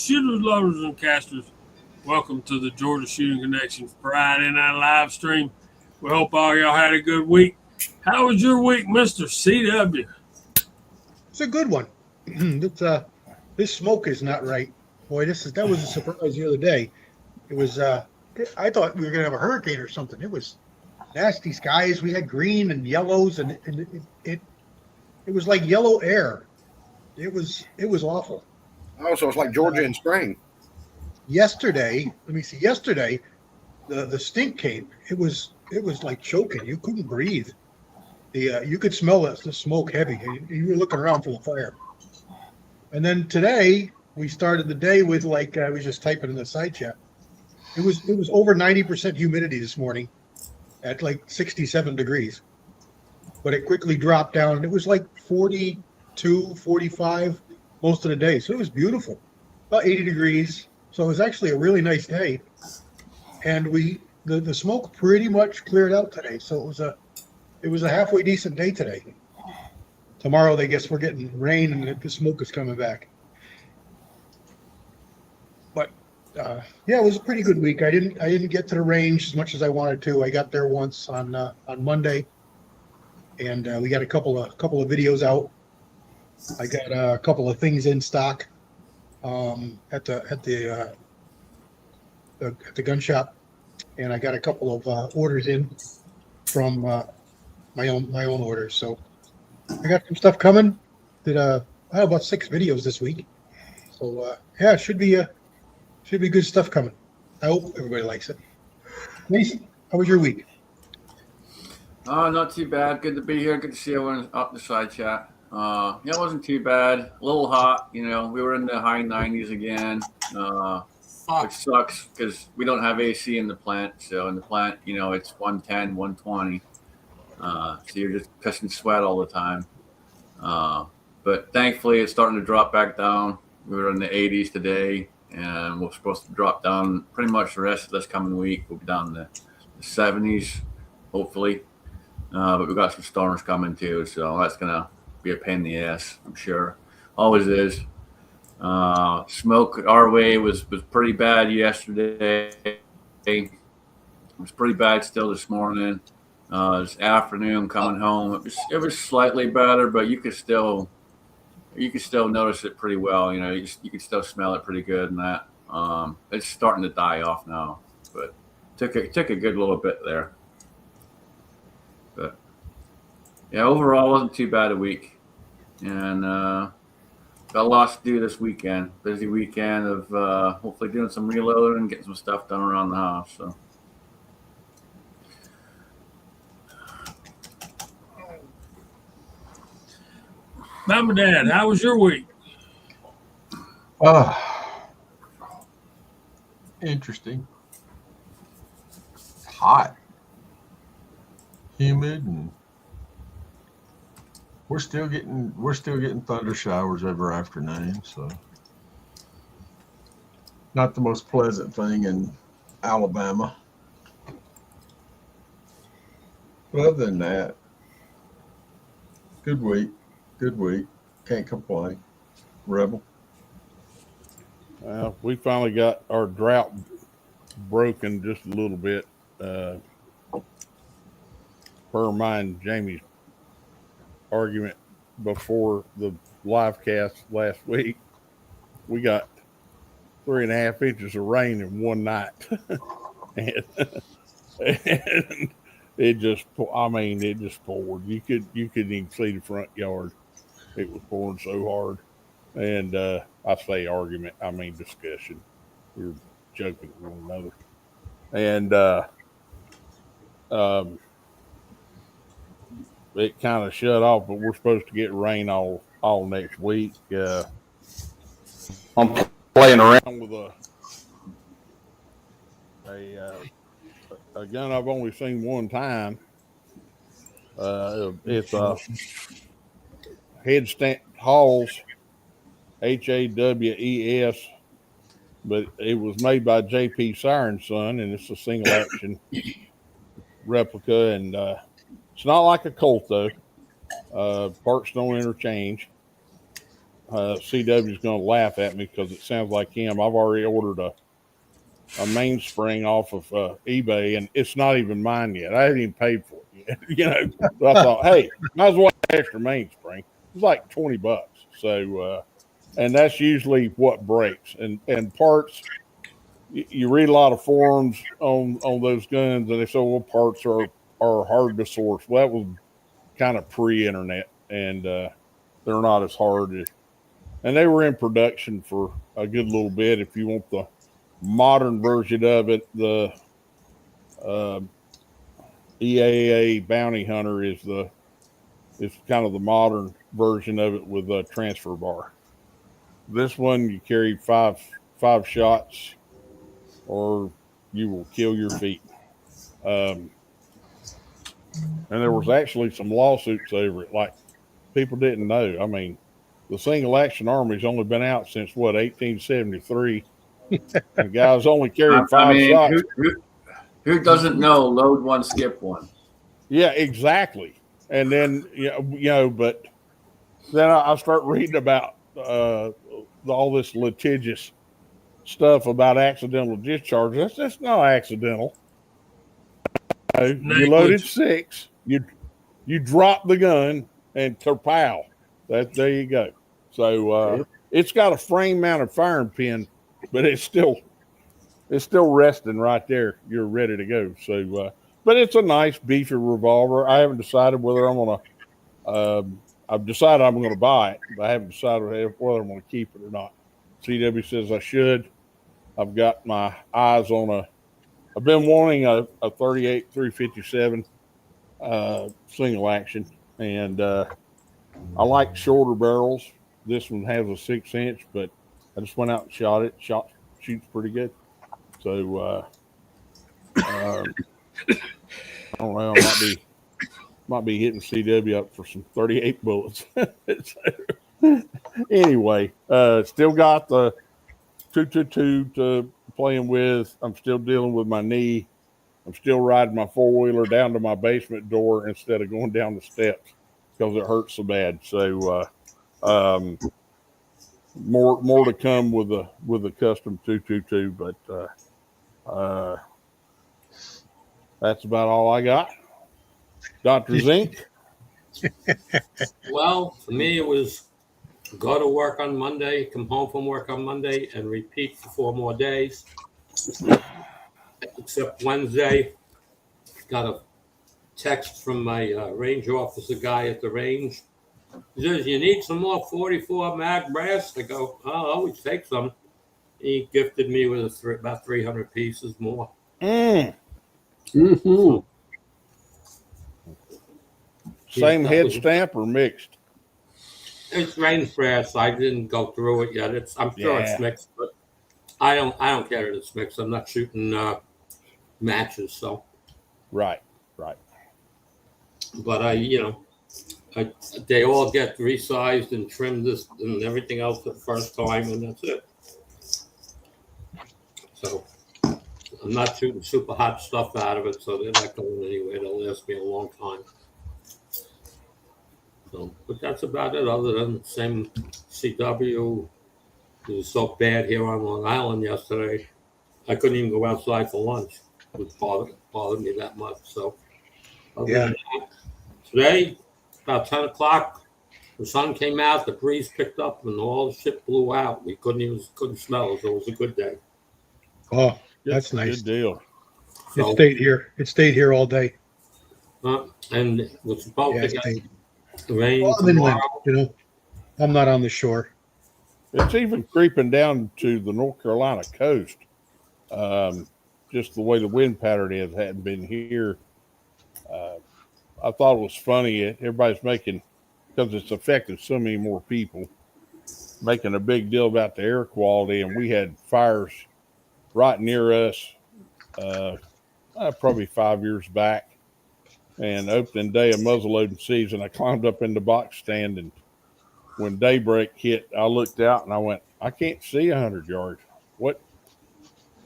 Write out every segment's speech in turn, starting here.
shooters, lovers, and casters. Welcome to the Georgia Shooting Connection Friday night live stream. We hope all y'all had a good week. How was your week, Mr. CW? It's a good one. This smoke is not right. Boy, that was a surprise the other day. It was I thought we were gonna have a hurricane or something. It was nasty skies. We had green and yellows, and it was like yellow air. It was awful. Oh, so it's like Georgia in spring. Yesterday, let me see. Yesterday, the stink came. It was like choking. You couldn't breathe. You could smell the smoke heavy. You were looking around for the fire. And then today we started the day with I was just typing in the side chat. It was over 90% humidity this morning at like 67 degrees. But it quickly dropped down and it was like 42, 45 most of the day. So it was beautiful. About 80 degrees. So it was actually a really nice day. And the smoke pretty much cleared out today. So it was a halfway decent day today. Tomorrow, I guess we're getting rain and the smoke is coming back. But yeah, it was a pretty good week. I didn't get to the range as much as I wanted to. I got there once on Monday, and we got a couple of videos out. I got a couple of things in stock at the gun shop, and I got a couple of orders in from my own orders. So I got some stuff coming. I have about 6 videos this week. So yeah, it should be good stuff coming. I hope everybody likes it. Mason, how was your week? Not too bad. Good to be here. Good to see everyone up the side chat. Yeah, it wasn't too bad. A little hot, we were in the high 90s again, which sucks because we don't have AC in the plant. So in the plant, it's 110, 120. So you're just pissing sweat all the time. But thankfully, it's starting to drop back down. We were in the 80s today, and we're supposed to drop down pretty much the rest of this coming week. We'll be down in the 70s, hopefully. But we've got some storms coming too, so that's going to be a pain in the ass, I'm sure. Always is. Smoke our way was pretty bad yesterday. It was pretty bad still this morning. This afternoon coming home, it was slightly better, but you could still notice it pretty well. You could still smell it pretty good, and that it's starting to die off now. But took a good little bit there. But yeah, overall wasn't too bad a week, and got lots to do this weekend. Busy weekend of hopefully doing some reloading and getting some stuff done around the house. So. Mama, Dad, how was your week? Interesting. Hot, humid, and we're still getting thunder showers every afternoon. So not the most pleasant thing in Alabama. But other than that, good week. Good week. Can't complain. Rebel. Well, we finally got our drought broken just a little bit. Per mine, Jamie's argument before the live cast last week, we got 3.5 inches of rain in one night. and it just poured. You couldn't even see the front yard. It was pouring so hard. And I say argument, I mean discussion. We were joking with one another. And it kind of shut off, but we're supposed to get rain all next week. I'm playing around with a gun I've only seen one time. It's Headstand Halls, HAWES, but it was made by J.P. Siren Son, and it's a single action replica, and it's not like a Colt though. Parts don't interchange. CW's going to laugh at me because it sounds like him. I've already ordered a mainspring off of eBay, and it's not even mine yet. I haven't even paid for it yet. You know, so I thought, hey, might as well have an extra mainspring. It's like $20. So, and that's usually what breaks. And parts, you read a lot of forums on those guns, and they say, well, parts are hard to source. Well, that was kind of pre-internet, and they're not as hard. And they were in production for a good little bit. If you want the modern version of it, the EAA Bounty Hunter is kind of the modern version of it with a transfer bar. This one, you carry five shots, or you will kill your feet. And there was actually some lawsuits over it. Like, people didn't know. I mean, the Single Action Army's only been out since 1873. The guys only carried five shots. Who doesn't know load one, skip one? Yeah, exactly. And then but then I start reading about all this litigious stuff about accidental discharge. That's not accidental. You loaded 6. You drop the gun and kerpow. There you go. So it's got a frame mounted firing pin, but it's still resting right there. You're ready to go. So, but it's a nice beefy revolver. I haven't decided whether I'm gonna. I've decided I'm gonna buy it, but I haven't decided whether I'm gonna keep it or not. CW says I should. I've got my eyes on I've been wanting a 38 357 single action, and I like shorter barrels. This one has a 6-inch, but I just went out and shot it. Shoots pretty good. So I don't know. I might be hitting CW up for some 38 bullets. Anyway, still got the 222 to playing with. I'm still dealing with my knee. I'm still riding my 4-wheeler down to my basement door instead of going down the steps because it hurts so bad. So more to come with the custom 222, but that's about all I got. Dr. Zink. Well, for me, it was go to work on Monday, come home from work on Monday, and repeat for 4 more days. Except Wednesday, got a text from my range officer guy at the range. He says, you need some more 44 mag brass? I go, I'll always take some. He gifted me with about 300 pieces more. Mm-hmm. Same head stamp or mixed? It's range brass. I didn't go through it yet. I'm sure it's mixed, but I don't care that it's mixed. I'm not shooting matches, so. Right. But they all get resized and trimmed this and everything else the first time, and that's it. So I'm not shooting super hot stuff out of it, so they're not going anywhere. They'll last me a long time. So, but that's about it. Other than the same CW, it was so bad here on Long Island yesterday. I couldn't even go outside for lunch. It would bother me that much. So today, about 10 o'clock, the sun came out, the breeze picked up, and all the shit blew out. We couldn't smell it, so it was a good day. Oh, that's nice. Good deal. So, it stayed here all day. And it was supposed to get rain Well, tomorrow. I'm not on the shore. It's even creeping down to the North Carolina coast. Just the way the wind pattern is hadn't been here. I thought it was funny. Everybody's making, because it's affected so many more people, making a big deal about the air quality. And we had fires right near us probably 5 years back. And opening day of muzzleloading season, I climbed up in the box stand, and when daybreak hit, I looked out and I went, I can't see 100 yards. What?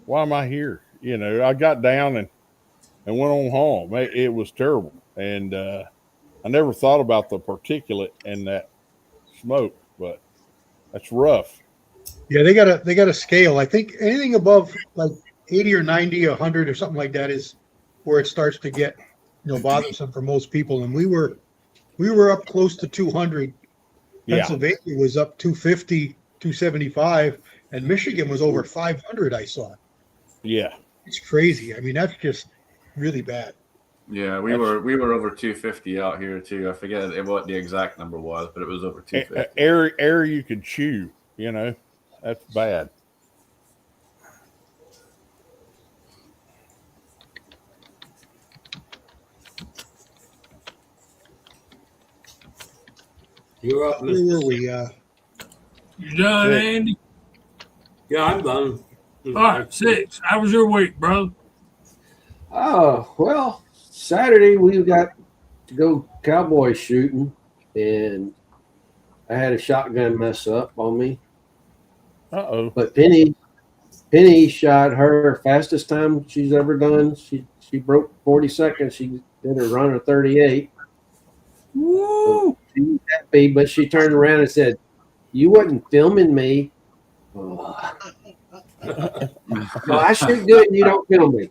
Why am I here? I got down and went on home. It was terrible. And I never thought about the particulate and that smoke, but That's rough. Yeah, they got a scale. I think anything above like 80 or 90, 100 or something like that is where it starts to get, bothersome for most people. And we were up close to 200. Yeah. Pennsylvania was up 250, 275, and Michigan was over 500. I saw. Yeah. It's crazy. I mean, that's just really bad. Yeah, we were over 250 out here too. I forget what the exact number was, but it was over 250. Air you could chew, that's bad. You're up, Where Mr. were we? You done, Six. Andy? Yeah, I'm done. All right, 6. How was your week, brother? Oh, well, Saturday we got to go cowboy shooting, and I had a shotgun mess up on me. Uh-oh. But Penny shot her fastest time she's ever done. She broke 40 seconds. She did a run of 38. Woo! She was happy, but she turned around and said, "You wasn't filming me." Oh. No, I shoot good and you don't film me.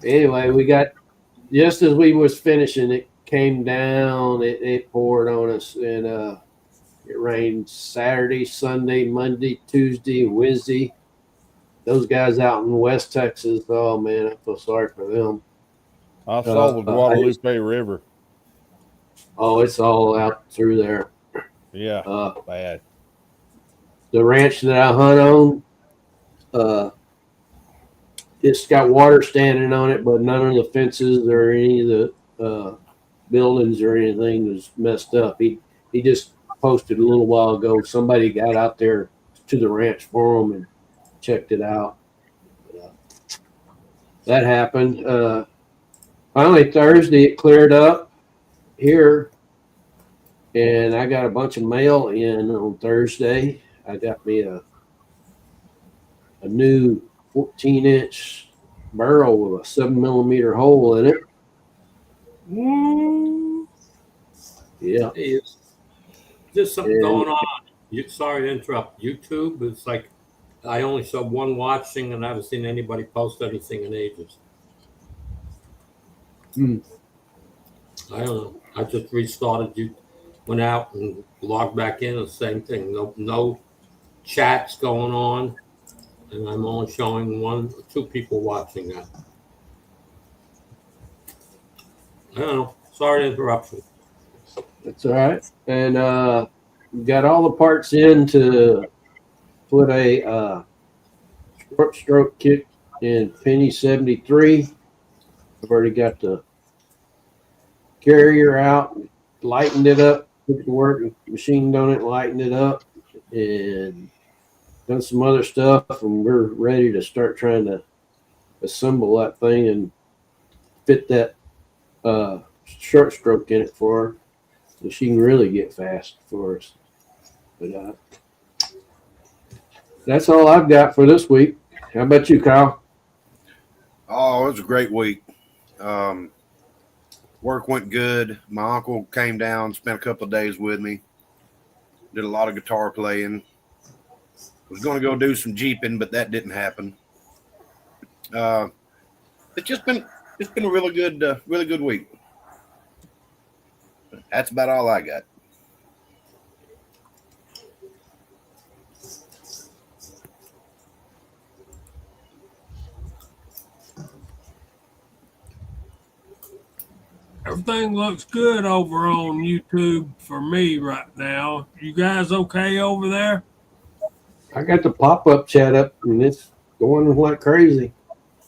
Anyway, we got, just as we was finishing, it came down, it poured on us, and it rained Saturday, Sunday, Monday, Tuesday, Wednesday. Those guys out in West Texas, oh man, I feel sorry for them. I saw the Guadalupe River. Oh, it's all out through there. Yeah, bad. The ranch that I hunt on, it's got water standing on it, but none of the fences or any of the buildings or anything was messed up. He just posted a little while ago. Somebody got out there to the ranch for him and checked it out. That happened. Finally, Thursday it cleared up here, and I got a bunch of mail in on Thursday. I got me a new 14-inch barrel with a 7mm hole in it. Woo! Yeah. Hey, there's something And- going on. Sorry to interrupt. YouTube, it's like I only saw one watching and I haven't seen anybody post anything in ages. I don't know. I just restarted. You went out and logged back in. The same thing. No chats going on, and I'm only showing 1 or 2 people watching that. I don't know. Sorry to interrupt you. That's all right. And got all the parts in to put a short stroke kick in Penny 73. I've already got the carrier out, lightened it up, put the work, machined on it, lightened it up, and done some other stuff. And we're ready to start trying to assemble that thing and fit that short stroke in it for her, so she can really get fast for us. But that's all I've got for this week. How about you, Kyle? Oh, it was a great week. Work went good. My uncle came down, spent a couple of days with me. Did a lot of guitar playing. Was going to go do some jeeping, but that didn't happen. It's been a really good week. That's about all I got. Everything looks good over on YouTube for me right now. You guys okay over there? I got the pop-up chat up, and it's going like crazy.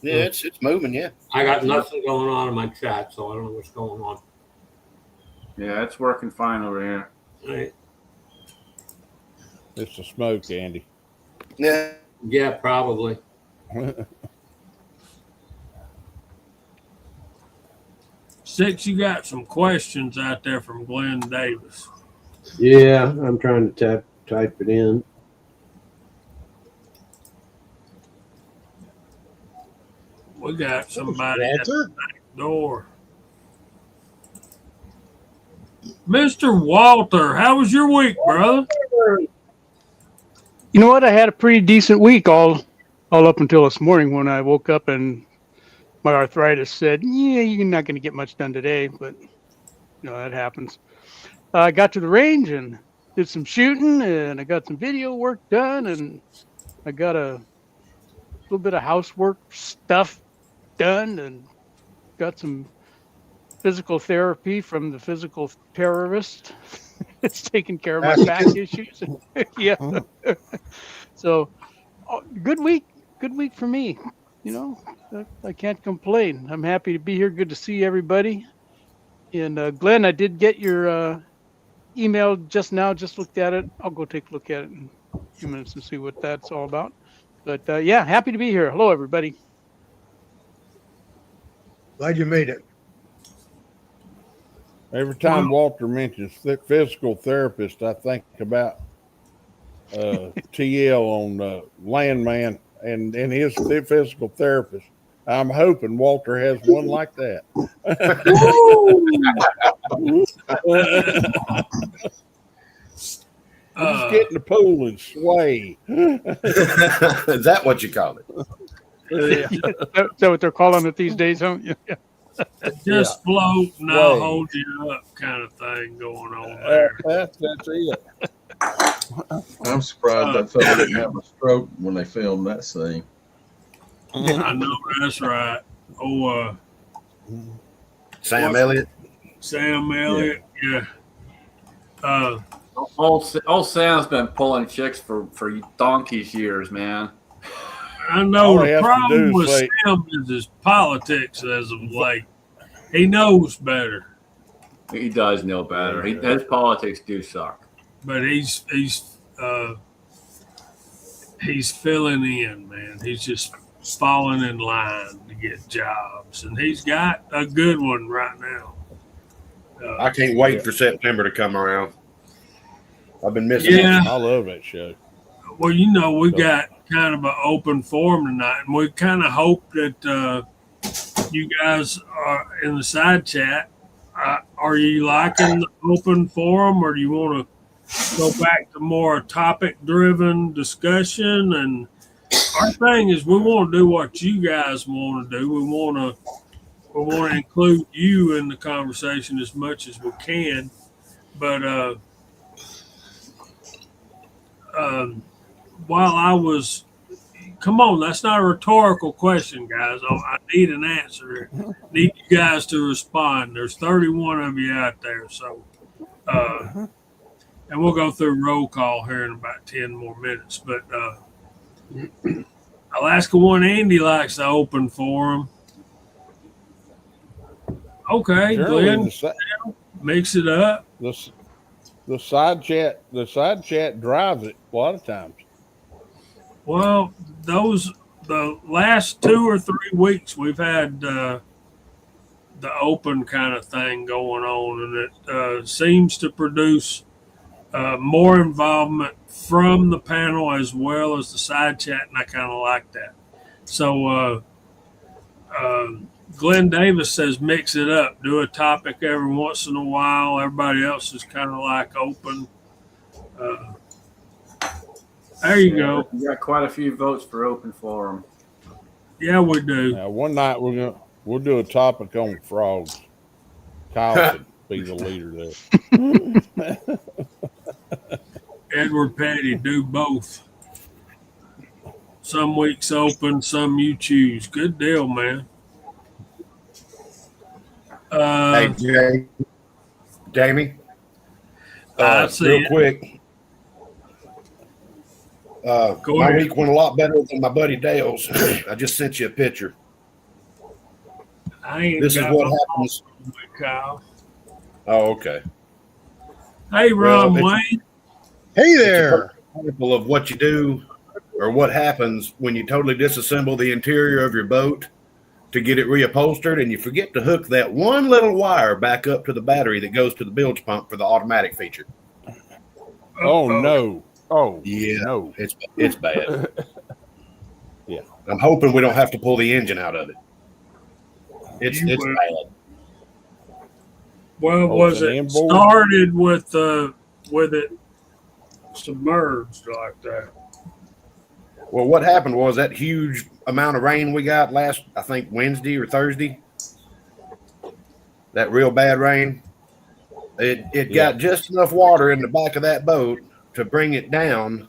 Yeah, it's moving. Yeah. I got nothing going on in my chat, so I don't know what's going on. Yeah, it's working fine over here. All right. It's the smoke, Andy. Yeah. Yeah, probably. Six, you got some questions out there from Glenn Davis. Yeah, I'm trying to type it in. We got somebody at the Walter? door. Mr. Walter, how was your week, brother? You know what? I had a pretty decent week all up until this morning when I woke up and my arthritis said, "Yeah, you're not going to get much done today," but that happens. I got to the range and did some shooting, and I got some video work done, and I got a little bit of housework stuff done, and got some physical therapy from the physical terrorist. It's taking care of my back issues. Yeah. So, good week for me. I can't complain. I'm happy to be here. Good to see everybody. And Glenn, I did get your email just now. Just looked at it. I'll go take a look at it in a few minutes and see what that's all about. But yeah, happy to be here. Hello, everybody. Glad you made it. Every time Walter mentions physical therapist, I think about TL on Landman and his physical therapist. I'm hoping Walter has one like that. Just get in the pool and sway. Is that what you call it? Is that what they're calling it these days? Huh? Yeah. Just float and I'll hold you up kind of thing going on there. That's it. I'm surprised that fellow didn't have a stroke when they filmed that scene. I know that's right. Oh, Sam Elliott. Sam Elliott, yeah. Old Sam's been pulling chicks for donkey's years, man. I know the problem with Sam is his politics as of late. He knows better. He does know better. His politics do suck. But he's filling in, man. He's just falling in line to get jobs, and he's got a good one right now. I can't wait for September to come around. I've been missing it. I love that show. Well, we got kind of an open forum tonight, and we kind of hope that you guys are in the side chat. Are you liking the open forum, or do you want to go back to more topic-driven discussion? And our thing is, we want to do what you guys want to do. We want to include you in the conversation as much as we can. But while I was, come on, that's not a rhetorical question, guys. I need an answer. I need you guys to respond. There's 31 of you out there, so and we'll go through roll call here in about 10 more minutes. But Alaska One Andy likes the open forum. Okay, Glenn, mix it up. The side chat drives it a lot of times. Well, the last 2 or 3 weeks we've had the open kind of thing going on, and it seems to produce more involvement from the panel as well as the side chat, and I kind of like that. So Glenn Davis says mix it up, do a topic every once in a while. Everybody else is kind of like open. There you go. We got quite a few votes for open forum. Yeah, we do. One night we'll do a topic on frogs. Kyle should be the leader there. Edward Petty, do both. Some weeks open, some you choose. Good deal, man. Hey, Jamie. Real quick. My week went a lot better than my buddy Dale's. I just sent you a picture. This is what happens. Kyle. Oh, okay. Hey, Ron Wayne. Hey there. Example of what you do or what happens when you totally disassemble the interior of your boat to get it reupholstered, and you forget to hook that one little wire back up to the battery that goes to the bilge pump for the automatic feature. Oh no. Oh yeah, no. It's bad. Yeah. I'm hoping we don't have to pull the engine out of it. It's bad. Well, was it started with it submerged like that. Well, what happened was that huge amount of rain we got last, I think Wednesday or Thursday. That real bad rain. It got just enough water in the back of that boat to bring it down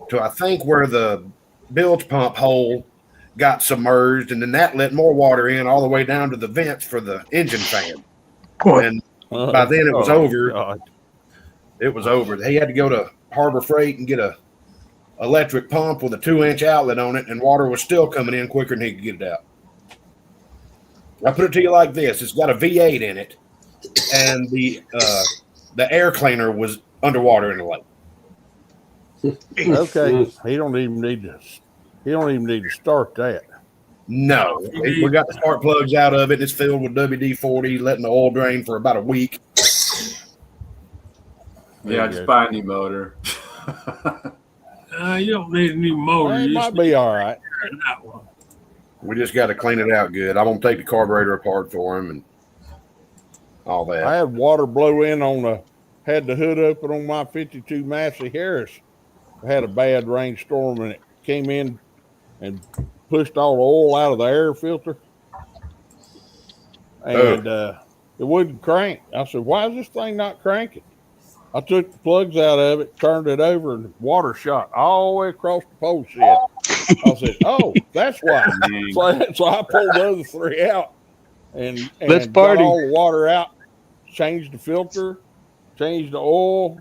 to, I think, where the bilge pump hole got submerged, and then that let more water in all the way down to the vents for the engine fan. And by then it was over. God. It was over. He had to go to Harbor Freight and get a electric pump with a 2-inch outlet on it, and water was still coming in quicker than he could get it out. I put it to you like this: it's got a V8 in it, and the air cleaner was underwater in the lake. Okay, he don't even need to start that. No, we got the spark plugs out of it. It's filled with WD-40, letting the oil drain for about a week. Yeah, just buy a new motor. You don't need a new motor. It You might just be all right. need that one. We just got to clean it out good. I'm gonna take the carburetor apart for him and all that. I had water blow in had the hood open on my 52 Massey Harris. I had a bad rainstorm and it came in and pushed all the oil out of the air filter. And it wouldn't crank. I said, why is this thing not cranking? I took the plugs out of it, turned it over, and water shot all the way across the pole shed. I said, oh, that's why. So I pulled the other 3 out and Let's got party. all the water out, changed the filter, changed the oil,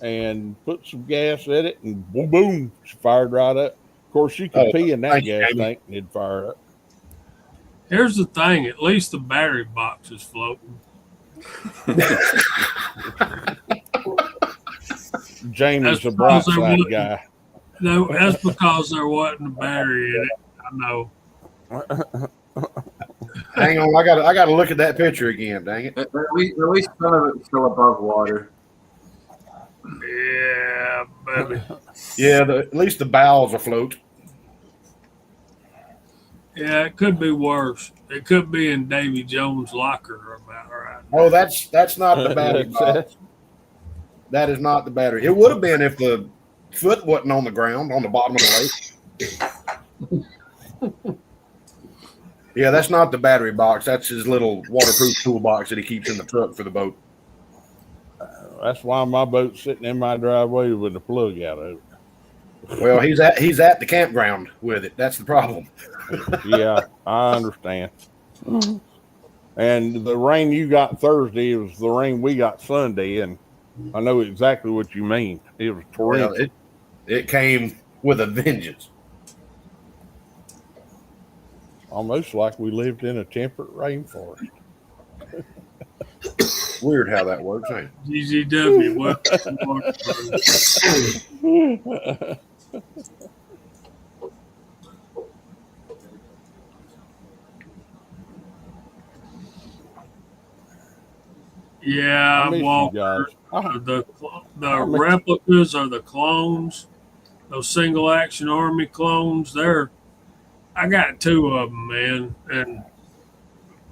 and put some gas in it, and boom, boom, she fired right up. Of course, you could pee in that thank you, gas Jamie. tank and it'd fire up. Here's the thing: at least the battery box is floating. Jamie's That's a bright because side they're guy. No, that's because there wasn't a battery in it. I know. Hang on, I got to look at that picture again. Dang it! At least none of it's still above water. Yeah, baby. Yeah, at least the bowels afloat. Yeah, it could be worse. It could be in Davy Jones' locker about right. Oh, that's not the battery box. That is not the battery. It would have been if the foot wasn't on the ground on the bottom of the lake. Yeah, that's not the battery box. That's his little waterproof toolbox that he keeps in the truck for the boat. That's why my boat's sitting in my driveway with the plug out of it. Well, he's at the campground with it. That's the problem. Yeah, I understand. And the rain you got Thursday was the rain we got Sunday, and I know exactly what you mean. It was torrential. Well, it came with a vengeance. Almost like we lived in a temperate rainforest. Weird how that works, ain't it? GGW. Yeah, I miss you Walker. guys. The replicas are the clones. Those single action army clones. I got 2 of them, man, and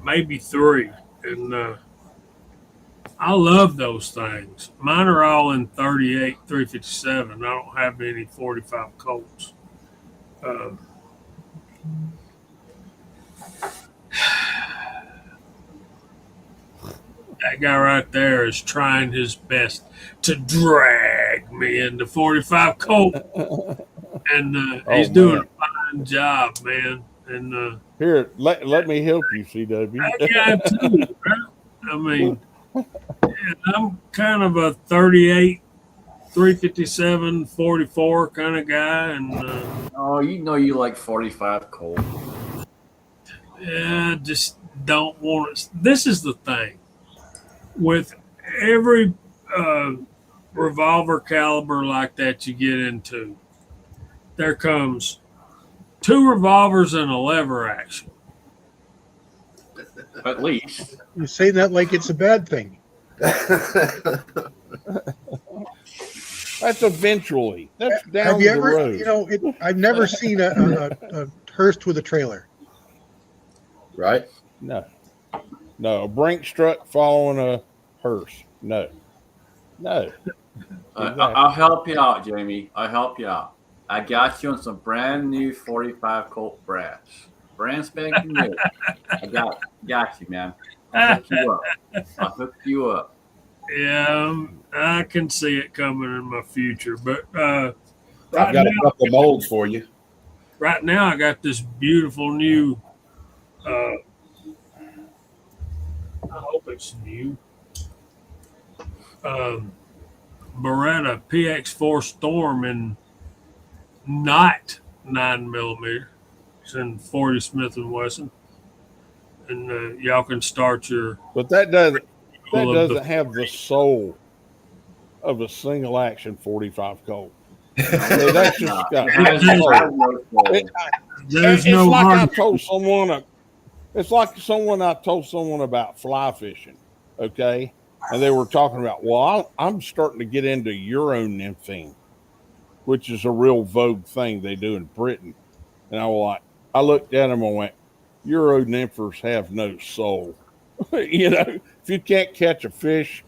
maybe 3. And I love those things. Mine are all in 38, 357. I don't have any 45 Colts. That guy right there is trying his best to drag me into 45 Colt. And he's doing a fine job, man. And Here, let me help you, CW. I got too, right? I mean, I'm kind of a 38, 357, 44 kind of guy. And Oh, you know you like 45 Colt. yeah, just don't want it. This is the thing. With every revolver caliber like that you get into, there comes 2 revolvers and a lever action. At least. You're saying that like it's a bad thing. That's eventually. That's down Have you the ever, road. I've never seen a hearse with a trailer. Right? No, a Brinks truck following a hearse. No. No. I'll help you out, Jamie. I'll help you out. I got you on some brand new 45 Colt brass. Brand spanking new. I got you, man. I'll hook you up. I'll hook you up. Yeah, I can see it coming in my future, but I've right got a now, couple molds for you. right now I got this beautiful new. I hope it's new. Beretta PX4 Storm in not 9mm. It's in 40 Smith and Wesson, and y'all can start your. But that doesn't Well, of the- have the soul of a single action 45 Colt. That's just got There's it's no like I hard. told someone. It's like I told someone about fly fishing. Okay, and they were talking about, well, I'm starting to get into Euro nymphing, which is a real vogue thing they do in Britain. And I looked at them and went, Euro nymphers have no soul. You know, if you can't catch a fish,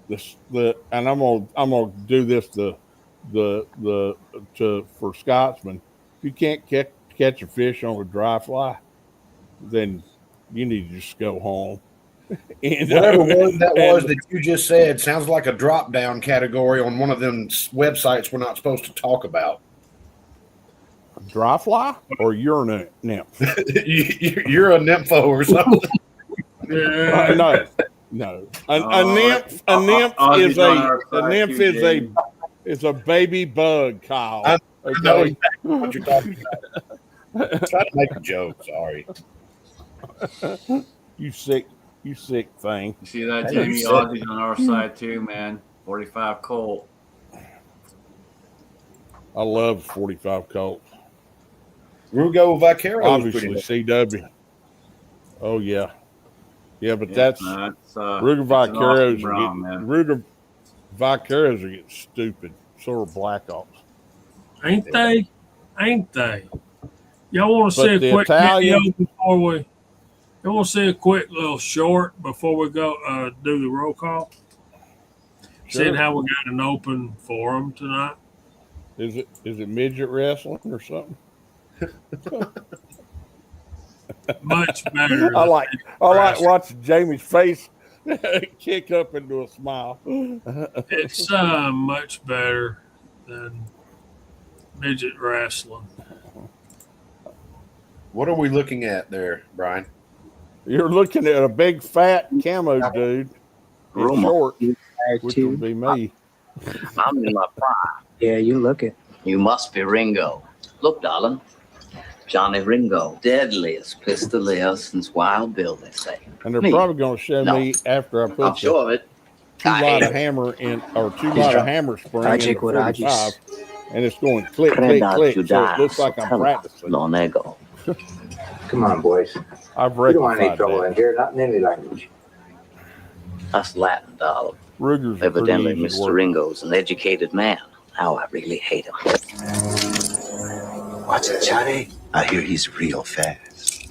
and I'm gonna do this for Scotsman. If you can't catch a fish on a dry fly, then you need to just go home. You know? Whatever word that was that you just said sounds like a drop down category on one of them websites we're not supposed to talk about. Dry fly or you're nymph? You're a nympho or something. Yeah. No. A nymph is a baby bug, Kyle. I know Okay. exactly what you're talking about. I'm trying to make a joke. Sorry. You sick thing. You see that, Jamie? Aussie's on our side too, man. 45 Colt. I love 45 Colt. Rugo Vaquero. Obviously, CW. Oh yeah, but that's Ruger Vaqueros. Ruger Vaqueros are getting stupid. So are Blackhawks. Ain't they? Y'all want to But see a the quick Italian- video before we? You want to see a quick little short before we go do the roll call? Seeing Sure. how we got an open forum tonight. Is it midget wrestling or something? Much better. I like watching Jamie's face kick up into a smile. It's much better than midget wrestling. What are we looking at there, Brian? You're looking at a big fat camo dude in Rumor. short, You which too. would be me. I'm in my prime. Yeah, you look it. You must be Ringo. Look, darling. Johnny Ringo. Deadliest pistolier since Wild Bill, they say. And they're Me? probably going to show No. me after I I'm put sure of it. two I light hate of it. hammer in or two light of hammer spring in the Tragic 45, and it's going click, click, click. So it looks like I'm practicing. Long ego. Come on, boys. I've We don't want any rectified trouble that. in here, not in any language. That's Latin, darling. Ruger's a pretty Evidently, easy Mr. word. Ringo's an educated man. Now I really hate him. What's it, Johnny? I hear he's real fast.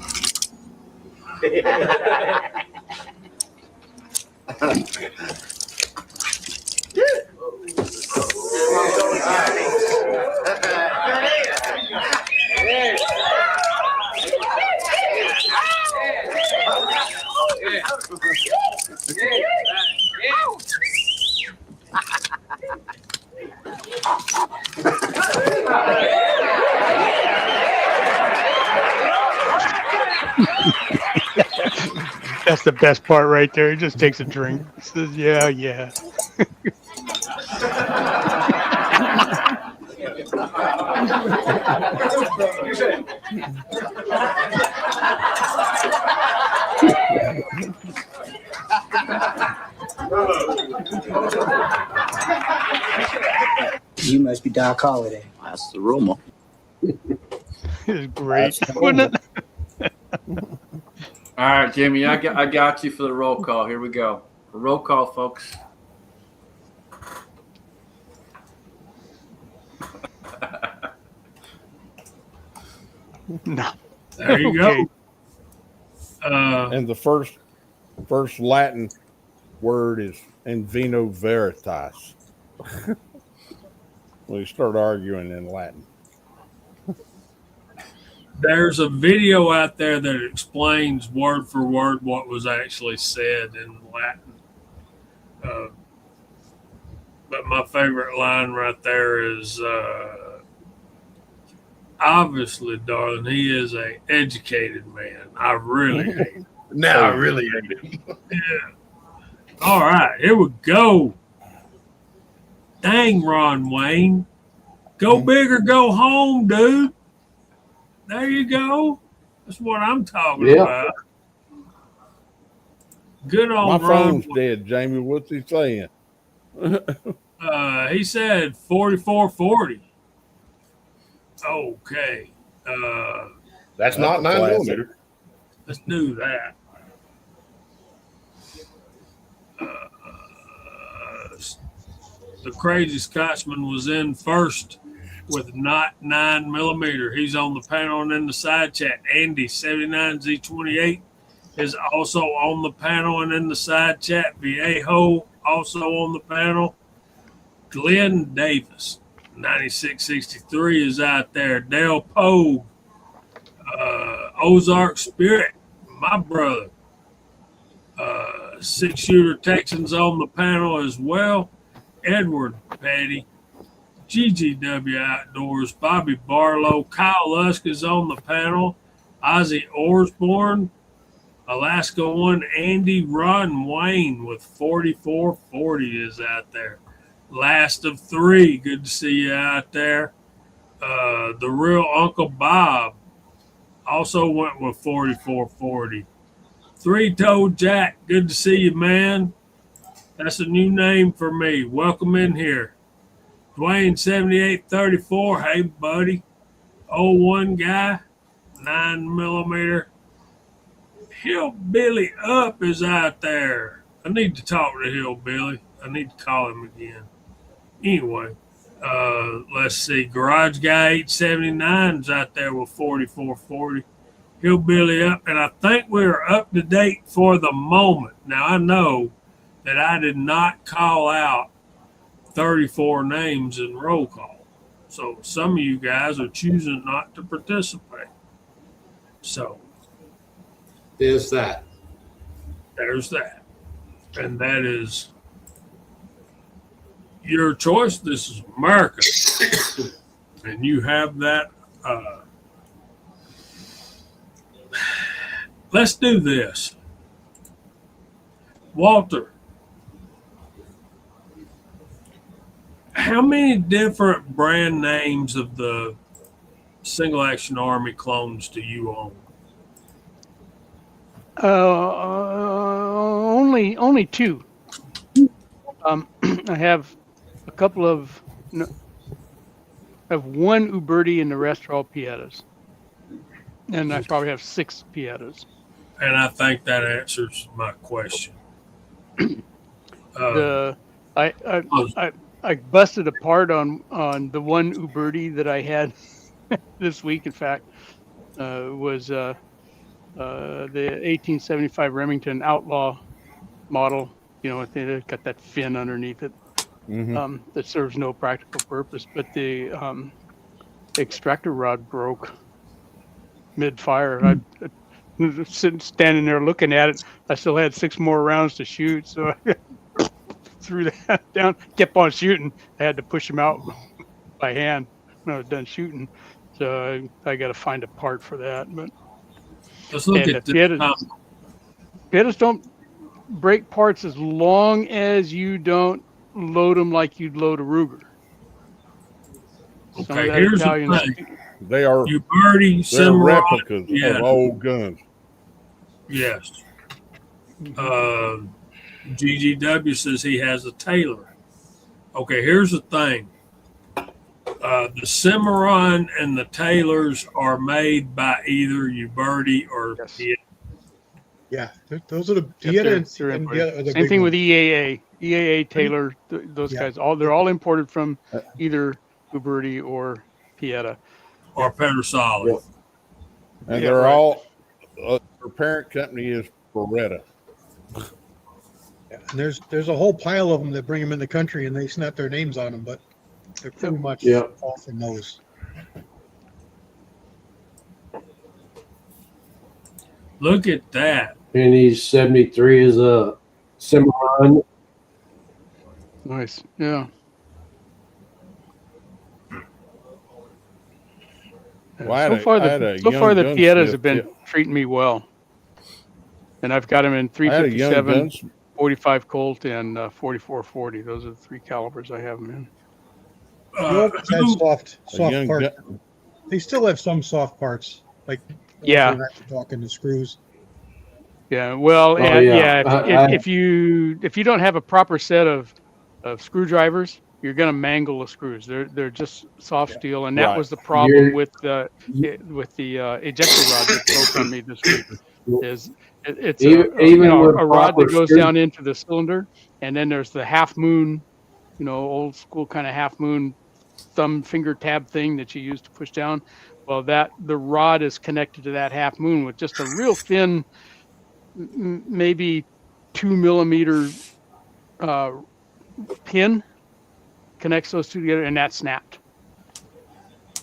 That's the best part right there. He just takes a drink. He says, yeah. You must be Doc Holliday. That's the rumor. It's great. Wouldn't it? All right, Jamie, I got you for the roll call. Here we go. Roll call, folks. No. There you Okay. go. And the first Latin word is and Vino Veritas. We start arguing in Latin. There's a video out there that explains word for word what was actually said in Latin. But my favorite line right there is, obviously, darling, he is a educated man. I really hate him. Now I really hate him. Yeah. All right, here we go. Dang, Ron Wayne. Go big or go home, dude. There you go. That's what I'm talking about. Good on My Ron. phone's dead, Jamie. What's he saying? He said 4440. Okay. That's not 9mm. Let's do that. The Crazy Scotsman was in first with not 9mm. He's on the panel and in the side chat. Andy 79Z28 is also on the panel and in the side chat. Viejo also on the panel. Glenn Davis 9663 is out there. Dale Pogue, Ozark Spirit, my brother. 6-shooter Texans on the panel as well. Edward Petty, GGW Outdoors, Bobby Barlow, Kyle Lusk is on the panel. Ozzy Osbourne, Alaska One, Andy Ron Wayne with 4440 is out there. Last of three, good to see you out there. The real Uncle Bob also went with 4440. Three-Toed Jack, good to see you, man. That's a new name for me. Welcome in here. Dwayne 7834, hey buddy. 01 guy, 9mm. Hillbilly Up is out there. I need to talk to Hillbilly. I need to call him again. Anyway, let's see. Garage Guy 879 is out there with 4440. Hillbilly Up, and I think we're up to date for the moment. Now I know that I did not call out 34 names in roll call. So some of you guys are choosing not to participate. So There's that. there's that. And that is your choice. This is America. And you have that. Let's do this. Walter, how many different brand names of the Single Action Army clones do you own? Only two. I have a couple of. No, I have one Uberti and the rest are all Pietas, and I probably have 6 Pietas. And I think that answers my question. I busted apart on the one Uberti that I had this week. In fact, was the 1875 Remington Outlaw model. You know, they got that fin underneath it that serves no practical purpose. But the extractor rod broke mid-fire. I standing there looking at it. I still had 6 more rounds to shoot, so I threw that down. Kept on shooting. I had to push them out by hand when I was done shooting. So I got to find a part for that. But let's look at Pietas don't break parts as long as you don't load them like you'd load a Ruger. Okay, here's the thing. They are Uberti, they're Cimarron, replicas of old guns. Yes. GGW says he has a Taylor. Okay, here's the thing. The Cimarron and the Taylors are made by either Uberti or Pieta. Yeah, those are the Yep, Pieta they're and imported. Pieta are the Same big thing ones. with EAA, Taylor, those Yeah. guys. They're all imported from either Uberti or Pieta. Or Pedersoli. Yep. And Yeah, they're right. all, their parent company is Beretta. Yeah, and there's a whole pile of them that bring them in the country and they snap their names on them, but they're pretty much Yeah. off the nose. Look at that. Penny's 73 is a Cimarron. Nice. Yeah. Well, I had So a- far, I had the a so far young the Pietas gunsmith have been tip. treating me well, and I've got them in I had a young 357, guns. 45 Colt, and 4440. Those are the three calibers I have them in. You always had Who- soft young parts. gun- They still have some soft parts, like Yeah. we're not talking the screws. Yeah. Well, Oh, and yeah. yeah. If you don't have a proper set of screwdrivers, you're going to mangle the screws. They're just soft steel, and that Right. was the problem You're- with the ejector rod that broke on me this week. It's Even a with rod that proper goes screw- down into the cylinder, and then there's the half moon, old school kind of half moon thumb finger tab thing that you use to push down. Well, the rod is connected to that half moon with just a real thin, maybe 2 millimeter pin connects those two together, and that snapped.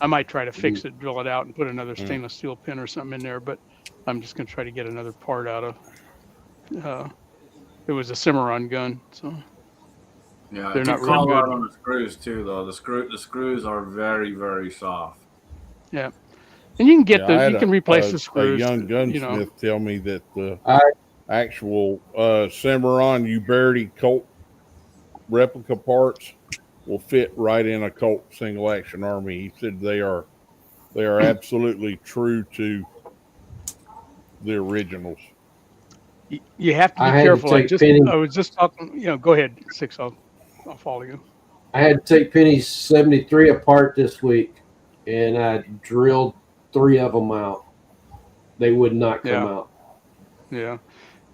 I might try to fix it, drill it out, and put another stainless steel pin or something in there, but I'm just going to try to get another part out of. It was a Cimarron gun, so Yeah, They're I not keep real calling out good. on the screws too, though. The screws are very, very soft. yeah. And you can get I had you can replace the a screws. young gunsmith tell me that the I- actual Cimarron Uberti Colt replica parts will fit right in a Colt single action army. He said they are absolutely true to the originals. You have to I be had to careful. take Penny- I was just talking. Go ahead, Six. I'll follow you. I had to take Penny's 73 apart this week, and I drilled 3 of them out. They would not come Yeah. out. Yeah,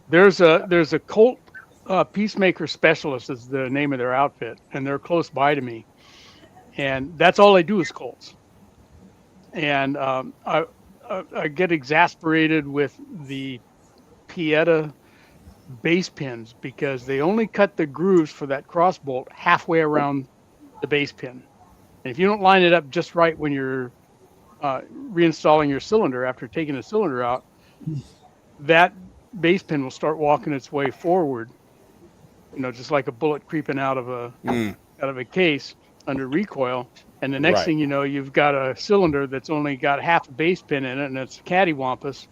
there's a Colt Peacemaker Specialist is the name of their outfit, and they're close by to me, and that's all they do is Colts. And I get exasperated with the Pieta base pins because they only cut the grooves for that cross bolt halfway around the base pin, and if you don't line it up just right when you're reinstalling your cylinder after taking the cylinder out, that base pin will start walking its way forward, just like a bullet creeping out of a case under recoil. And the next Right. thing you know, you've got a cylinder that's only got half a base pin in it, and it's cattywampus,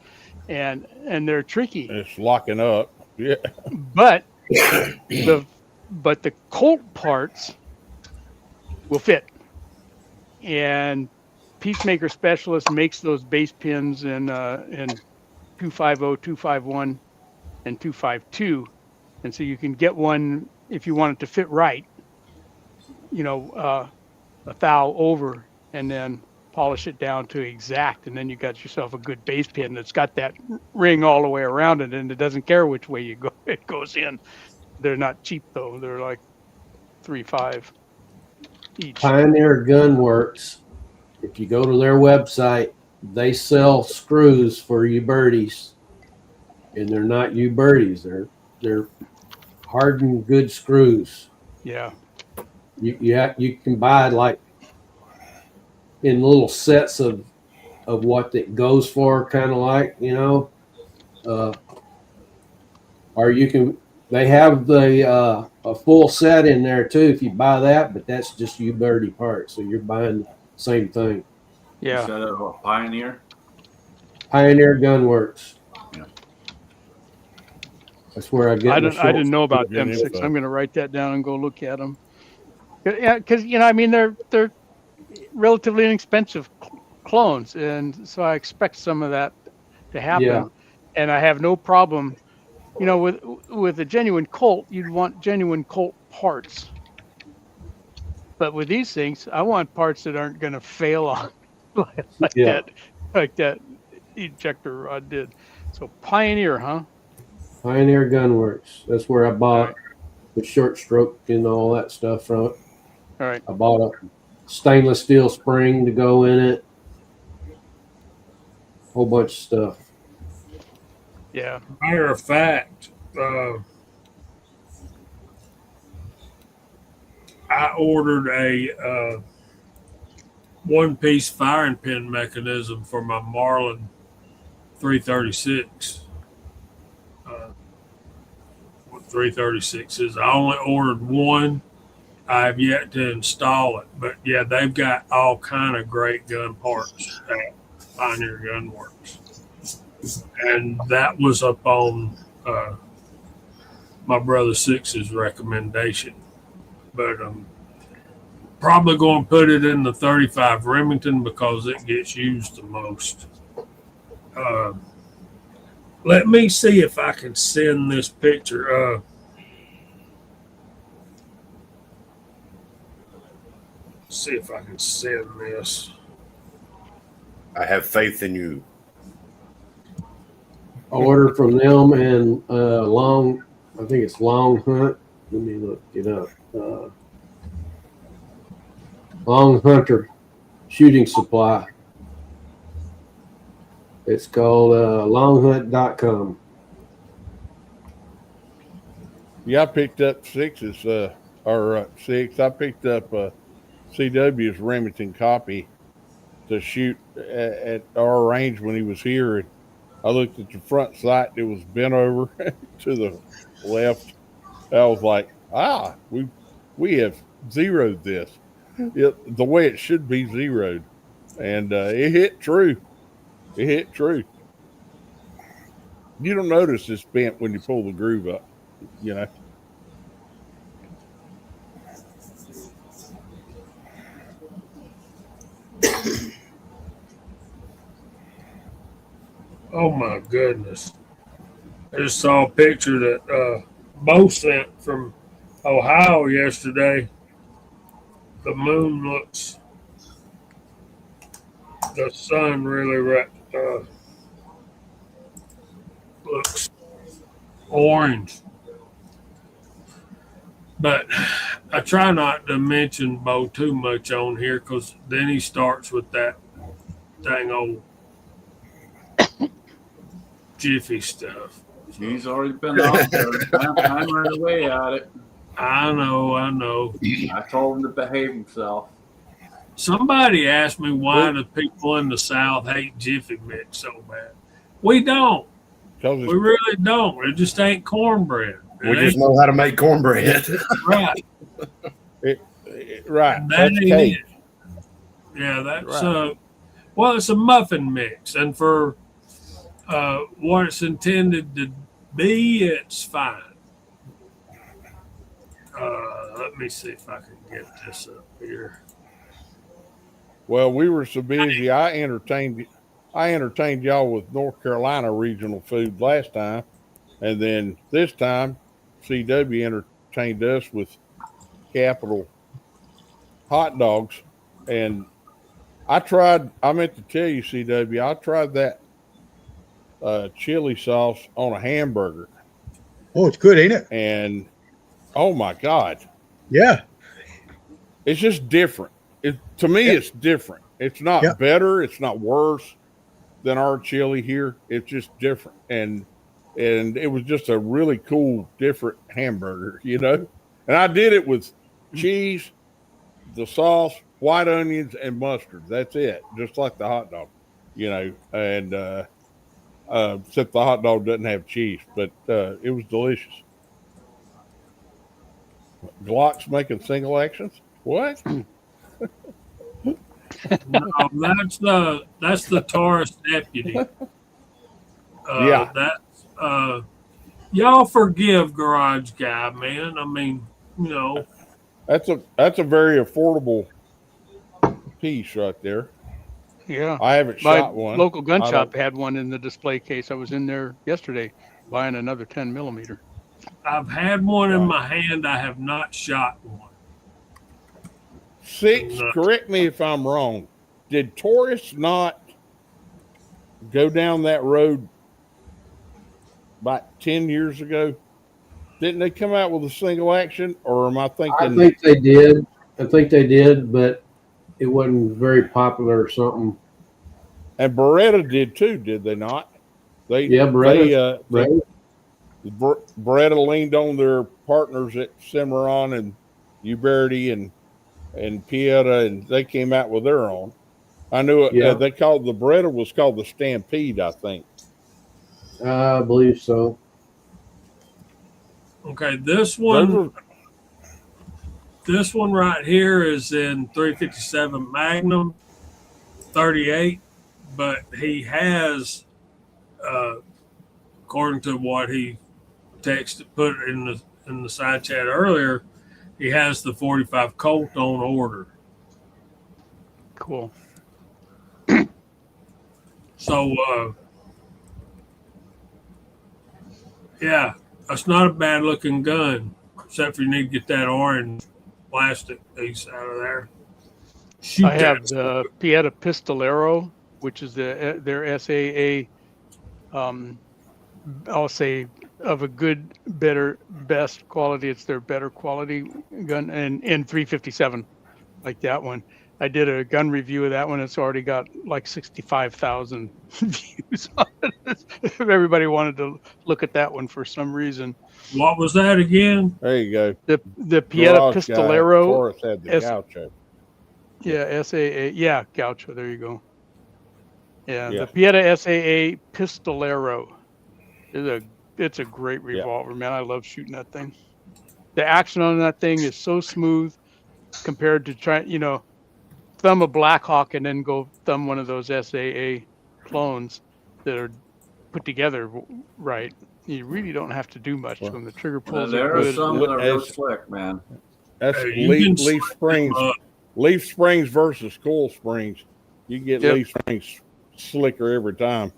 and they're tricky. It's locking up. Yeah. But the Colt parts will fit, and Peacemaker Specialist makes those base pins in 250, 251, and 252, and so you can get one if you want it to fit right. A thou over, and then polish it down to exact, and then you got yourself a good base pin that's got that ring all the way around it, and it doesn't care which way you go; it goes in. They're not cheap though; they're like $3,500 each. Pioneer Gun Works, if you go to their website, they sell screws for Ubertis, and they're not Ubertis. They're hardened good screws. Yeah. You can buy like in little sets of what that goes for, kind of like, or you can. They have the a full set in there too if you buy that, but that's just Uberti parts, so you're buying the same thing. Yeah. Is that a Pioneer? Pioneer Gun Works. Yeah. That's where I get. I my didn't know about Good them info. six. I'm going to write that down and go look at them. Yeah, because they're relatively inexpensive clones, and so I expect some of that to happen. Yeah. And I have no problem, with a genuine Colt, you'd want genuine Colt parts. But with these things, I want parts that aren't going to fail on Yeah. like that ejector rod did. So Pioneer, huh? Pioneer Gun Works. That's where I bought the short stroke and all that stuff from. All right. I bought a stainless steel spring to go in it. Whole bunch of stuff. Yeah. Matter of fact, I ordered a one-piece firing pin mechanism for my Marlin 336. What 336 is. I only ordered one. I have yet to install it, but yeah, they've got all kind of great gun parts at Pioneer Gun Works, and that was up on my brother Six's recommendation. But probably going to put it in the 35 Remington because it gets used the most. Let me see if I can send this picture. See if I can send this. I have faith in you. I ordered from them and I think it's Long Hunt. Let me look it up. Long Hunter Shooting Supply. It's called longhunt.com. Yeah, I picked up Six's, Six. I picked up CW's Remington copy to shoot at our range when he was here. And I looked at the front sight; it was bent over to the left. I was like, we have zeroed this the way it should be zeroed, and it hit true. It hit true. You don't notice it's bent when you pull the groove up, you know. Oh my goodness. I just saw a picture that Bo sent from Ohio yesterday. The moon looks, the sun really looks orange. But I try not to mention Bo too much on here because then he starts with that dang old Jiffy stuff. He's already been out there. I'm right away at it. I know. I told him to behave himself. Somebody asked me why the people in the South hate Jiffy Mix so bad. We don't. We really don't. It just ain't cornbread. We just know how to make cornbread. Right. Right. That ain't it. Yeah, that's right. Well, it's a muffin mix, and for what it's intended to be, it's fine. Let me see if I can get this up here. Well, we were so busy. I entertained y'all with North Carolina regional food last time, and then this time, CW entertained us with Capital hot dogs. And I meant to tell you, CW, I tried that chili sauce on a hamburger. Oh, it's good, ain't it? And oh my God. Yeah. It's just different. To me, it's different. It's not better. It's not worse than our chili here. It's just different. And it was just a really cool, different hamburger, you know? And I did it with cheese, the sauce, white onions, and mustard. That's it. Just like the hot dog, you know? And except the hot dog doesn't have cheese, but it was delicious. Glock's making single actions? What? No, that's the Taurus deputy. Yeah. That's y'all forgive Garage Guy, man. I mean, you know. That's a very affordable piece right there. Yeah. I haven't My shot one. local gun shop had one in the display case. I was in there yesterday buying another 10 millimeter. I've had one in my hand. I have not shot one. Six, correct me if I'm wrong. Did Taurus not go down that road about 10 years ago? Didn't they come out with a single action, or am I thinking? I think they did, but it wasn't very popular or something. And Beretta did too, did they not? Beretta. Beretta leaned on their partners at Cimarron and Uberti and Pieta, and they came out with their own. I knew it. Yeah. They called the Beretta was called the Stampede, I think. I believe so. Okay, this Those one, were- this one right here is in 357 Magnum 38, but he has, according to what he put in the side chat earlier, he has the 45 Colt on order. Cool. So, yeah, it's not a bad looking gun, except for you need to get that orange plastic piece out of there. Shoot I have that. the Pieta Pistolero, which is their SAA. I'll say of a good, better, best quality. It's their better quality gun, and in 357, like that one. I did a gun review of that one. It's already got like 65,000 views on it. Everybody wanted to look at that one for some reason. What was that again? There you go. The Pieta Garage guy, Pistolero. Forrest had the Gaucho. Yeah, SAA. Yeah, Gaucho. There you go. Yeah, Yeah. the Pieta SAA Pistolero it's a great revolver, man. I love shooting that thing. The action on that thing is so smooth compared to trying, thumb a Blackhawk and then go thumb one of those SAA clones that are put together right. You really don't have to do much to them. The trigger pulls are There are good. some that are real slick, man. That's Hey, you can Leaf Springs. Leaf Springs versus Coil Springs. You get Yep. Leaf Springs slicker every time.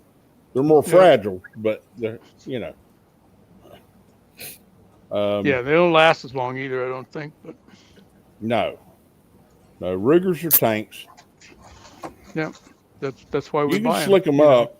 They're more fragile, but they're Yeah, they don't last as long either, I don't think. But no, Rugers are tanks. yeah, that's why we You buy can them. slick them up.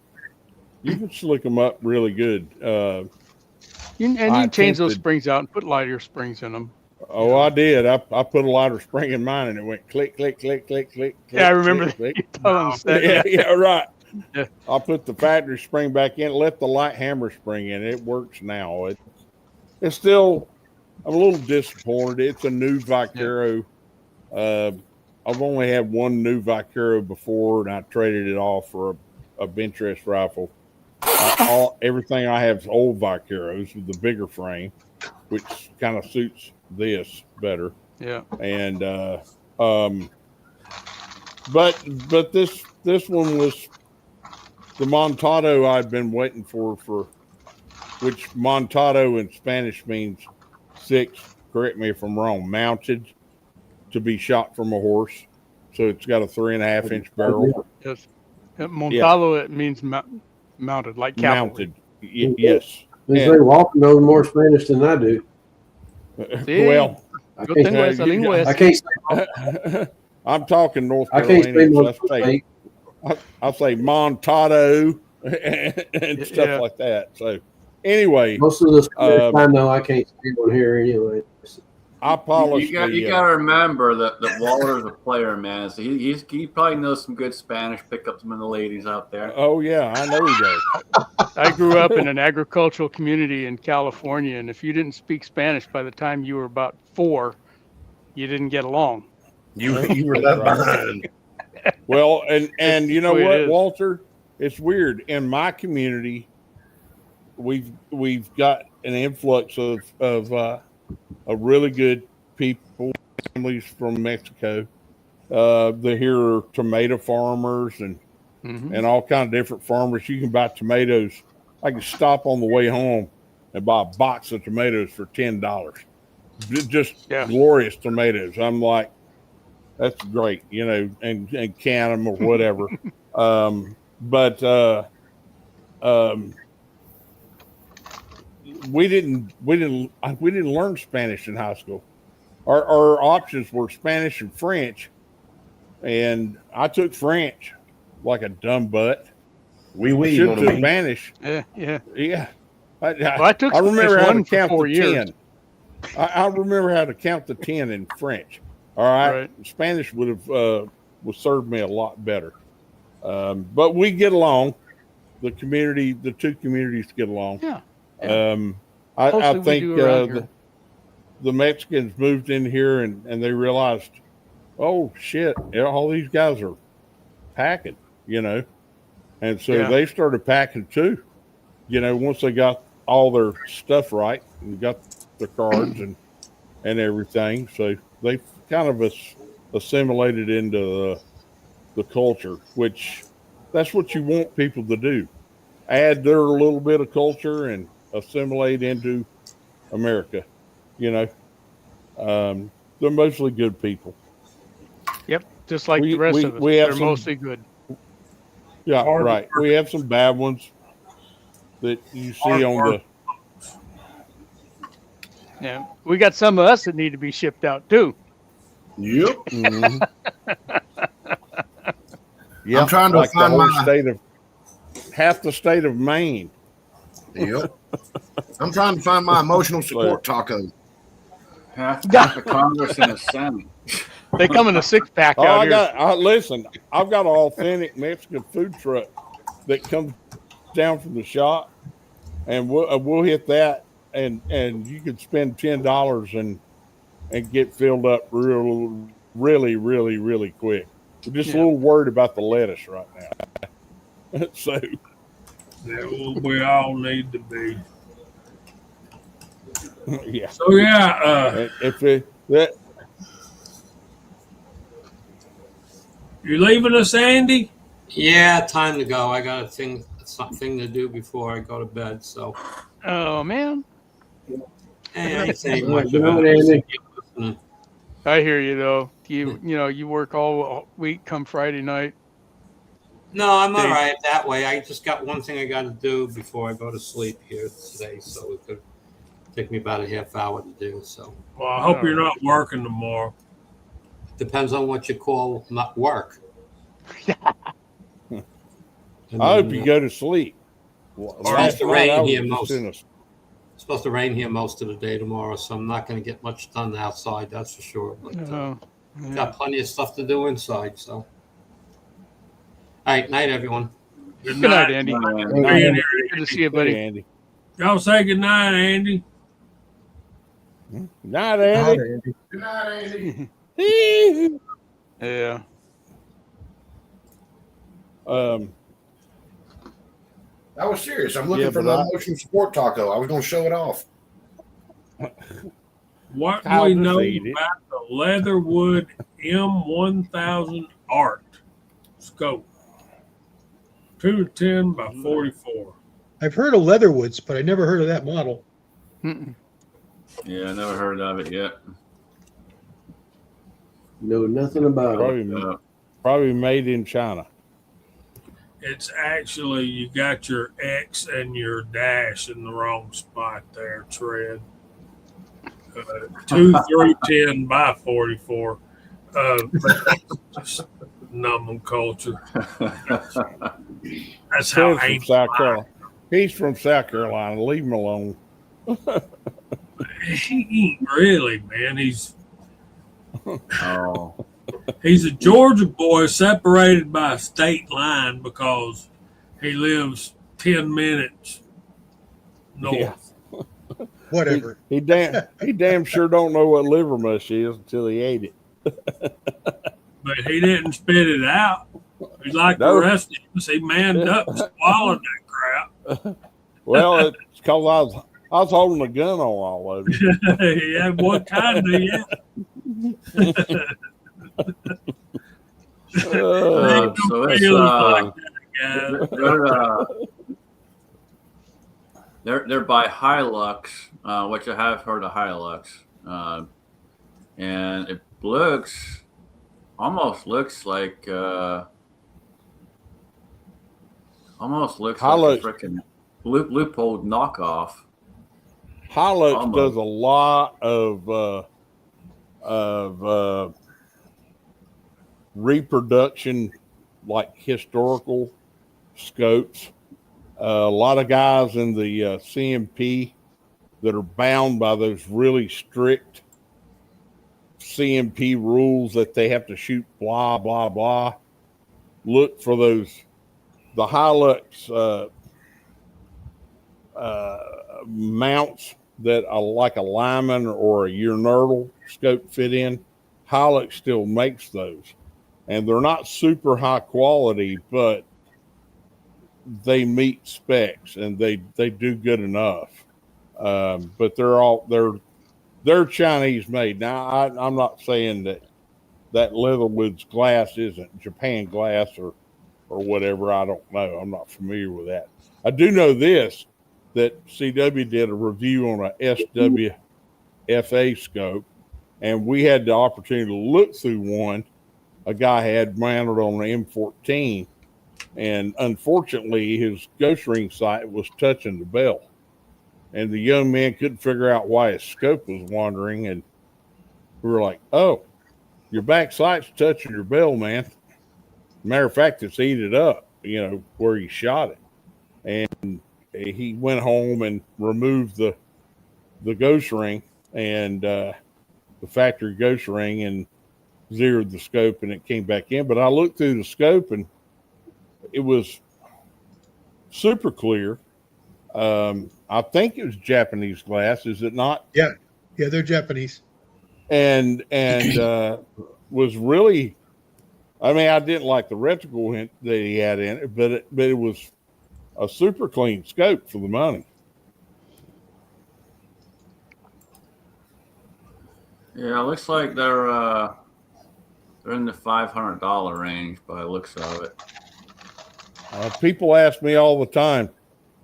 You can slick them up really good. You I can change those attempted- springs out and put lighter springs in them. Oh, I did. I put a lighter spring in mine, and it went click, click, click, click, click. Yeah, I click, remember click, you click. telling us that. Yeah, right. Yeah. I put the factory spring back in, let the light hammer spring in. It works now. It's still, I'm a little disappointed. It's a new Vaquero. I've only had one new Vaquero before, and I traded it off for a Benchrest rifle. Everything I have is old Vaqueros with the bigger frame, which kind of suits this better. Yeah. And but this one was the Montado I'd been waiting for which Montado in Spanish means 6, correct me if I'm wrong, mounted to be shot from a horse. So it's got a 3.5 inch barrel. Yes. Montado, it means mounted, like cavalry. Mounted. Yes. They say Walker knows more Spanish than I do. Sí. Well, I Yo can't, tengo esa lengua. I can't say, I'm talking North I can't Carolina. say So most I say, I'll say Montado and stuff Yeah. like that. So anyway, most of the Spanish I know I can't say on here anyway. I polish. You got to remember that Walter's a player, man. So he probably knows some good Spanish. Pick up some of the ladies out there. Oh yeah, I know he does. I grew up in an agricultural community in California, and if you didn't speak Spanish by the time you were about 4, you didn't get along. You were left behind. Well, and you know the way it what, is. Walter? It's weird. In my community, we've got an influx of really good people, families from Mexico. They're here tomato farmers and all kind of different farmers. You can buy tomatoes. I can stop on the way home and buy a box of tomatoes for $10. Just glorious tomatoes. I'm like, that's great, and can them or whatever. But we didn't learn Spanish in high school. Our options were Spanish and French, and I took French like a dumb butt. We should have took Spanish. Yeah. I took I remember Spanish how to 1 for count 4 the years. 10. I remember how to count the 10 in French. All right, Spanish would have served me a lot better. But we get along. The two communities get along. Yeah. I Mostly we think do around here. the Mexicans moved in here and they realized, oh shit, all these guys are packing, and so they started packing too. Once they got all their stuff right and got their cards and everything, so they kind of assimilated into the culture, which that's what you want people to do. Add their little bit of culture and assimilate into America. They're mostly good people. Yep, just like the rest of us. They're mostly good. Yeah, right. We have some bad ones that you see on the. Yeah, we got some of us that need to be shipped out too. Yep. Mm-hmm. Yeah, I'm trying to find my half the state of Maine. Yep. I'm trying to find my emotional support taco. Half the Congress and the Senate. They come in a 6-pack out here. Listen, I've got an authentic Mexican food truck that comes down from the shop, and we'll hit that, and you can spend $10 and get filled up really, really, really quick. We're just a little worried about the lettuce right now. So we all need to be. Yeah. So you leaving us, Andy? Yeah, time to go. I got something to do before I go to bed. So. Oh man. Hey, I ain't saying much Good about night, Andy. it. I hear you though. You work all week come Friday night. No, I'm all right that way. I just got one thing I got to do before I go to sleep here today, so it could take me about a half hour to do. So. Well, I hope you're not working tomorrow. Depends on what you call not work. I hope you go to sleep. It's supposed to rain here supposed to rain here most of the day tomorrow, so I'm not going to get much done outside, that's for sure. But got plenty of stuff to do inside, so. All right, night, everyone. Good night, Andy. Good to see you, buddy. Andy. Y'all say good night, Andy. Night, Andy. Good night, Andy. Yeah. I was serious. I'm looking for my emotional support taco. I was going to show it off. What do we know about the Leatherwood M1000 Art scope? 210 by 44. I've heard of Leatherwoods, but I never heard of that model. Mm-mm. Yeah, I never heard of it yet. Know nothing about it. Probably made in China. It's actually, you got your X and your dash in the wrong spot there, Tread. 310 by 44. Just nomenclature. That's how from South Carolina. He's from South Carolina. Leave him alone. He ain't really, man. He's a Georgia boy separated by a state line because he lives 10 minutes north. Yeah. Whatever. He damn sure don't know what liver mush is until he ate it. But he didn't spit it out. He's like the rest of us. He manned up and swallowed that crap. Well, it's because I was holding a gun on all of it. Yeah, what kind do you? So they're by Hilux, which I have heard of Hilux, and it almost looks like a freaking Loophole knockoff. Hilux does a lot of reproduction, like historical scopes. A lot of guys in the CMP that are bound by those really strict CMP rules that they have to shoot blah, blah, blah. Look for those. The Hilux mounts that like a Lyman or a Urinerdal scope fit in, Hilux still makes those. And they're not super high quality, but they meet specs and they do good enough. But they're Chinese made. Now I'm not saying that Leatherwood's glass isn't Japan glass or whatever. I don't know. I'm not familiar with that. I do know this, that CW did a review on a SWFA scope, and we had the opportunity to look through one a guy had mounted on an M14, and unfortunately his ghost ring sight was touching the bell, and the young man couldn't figure out why his scope was wandering, and we were like, oh, your back sight's touching your bell, man. Matter of fact, it's heated up, where you shot it. And he went home and removed the ghost ring and the factory ghost ring and zeroed the scope, and it came back in. But I looked through the scope and it was super clear. I think it was Japanese glass, is it not? Yeah, they're Japanese. And was really, I mean, I didn't like the reticle hint that he had in it, but it was a super clean scope for the money. Yeah, it looks like they're in the $500 range by the looks of it. People ask me all the time,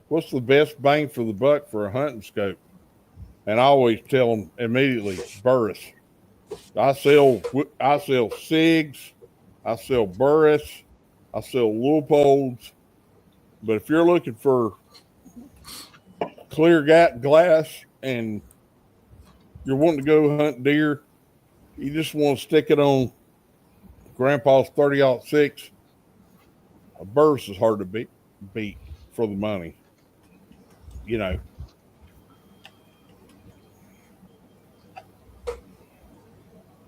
what's the best bang for the buck for a hunting scope? And I always tell them immediately, Burris. I sell SIGs, I sell Burris, I sell Leopolds. But if you're looking for clear glass and you're wanting to go hunt deer, you just want to stick it on Grandpa's 30-06. A Burris is hard to beat for the money.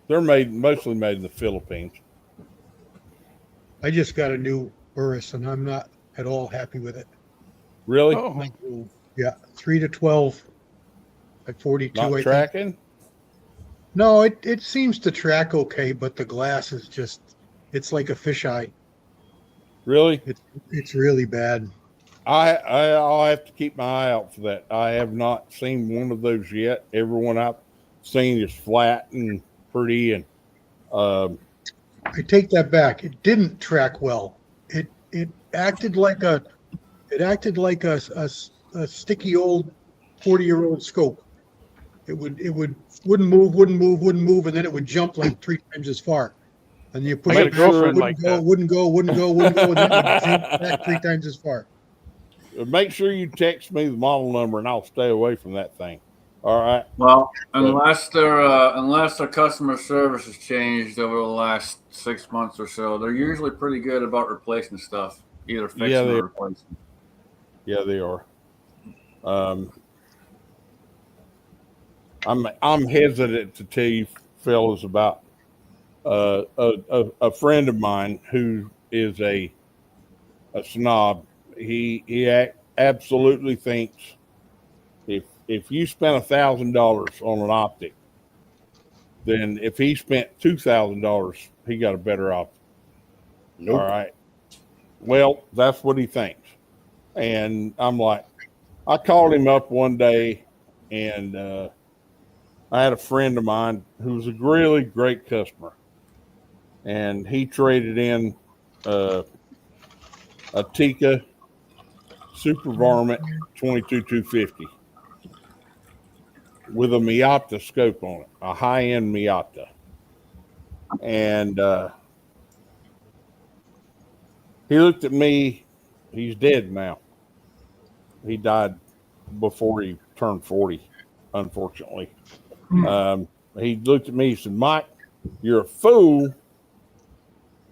They're mostly made in the Philippines. I just got a new Burris and I'm not at all happy with it. Really? Oh, Yeah, 3 to 12 at 42. Not tracking? No, it seems to track okay, but the glass is just, it's like a fisheye. Really? It's really bad. I'll have to keep my eye out for that. I have not seen one of those yet. Everyone I've seen is flat and pretty, and I take that back. It didn't track well. It acted like a sticky old 40-year-old scope. It wouldn't move, and then it would jump like 3 times as far. And you push it, wouldn't go, and then it would jump back 3 times as far. Make sure you text me the model number, and I'll stay away from that thing. All right. Well, unless their customer service has changed over the last 6 months or so, they're usually pretty good about replacing stuff, either fixing or replacing. Yeah, they are. I'm hesitant to tell you fellas about a friend of mine who is a snob. He absolutely thinks if you spent $1,000 on an optic, then if he spent $2,000, he got a better optic. Nope. All right. Well, that's what he thinks. And I'm like, I called him up one day, and I had a friend of mine who was a really great customer, and he traded in a Tikka Super Varmint 22-250 with a Miata scope on it, a high-end Miata. And he looked at me. He's dead now. He died before he turned 40, unfortunately. He looked at me and said, Mike, you're a fool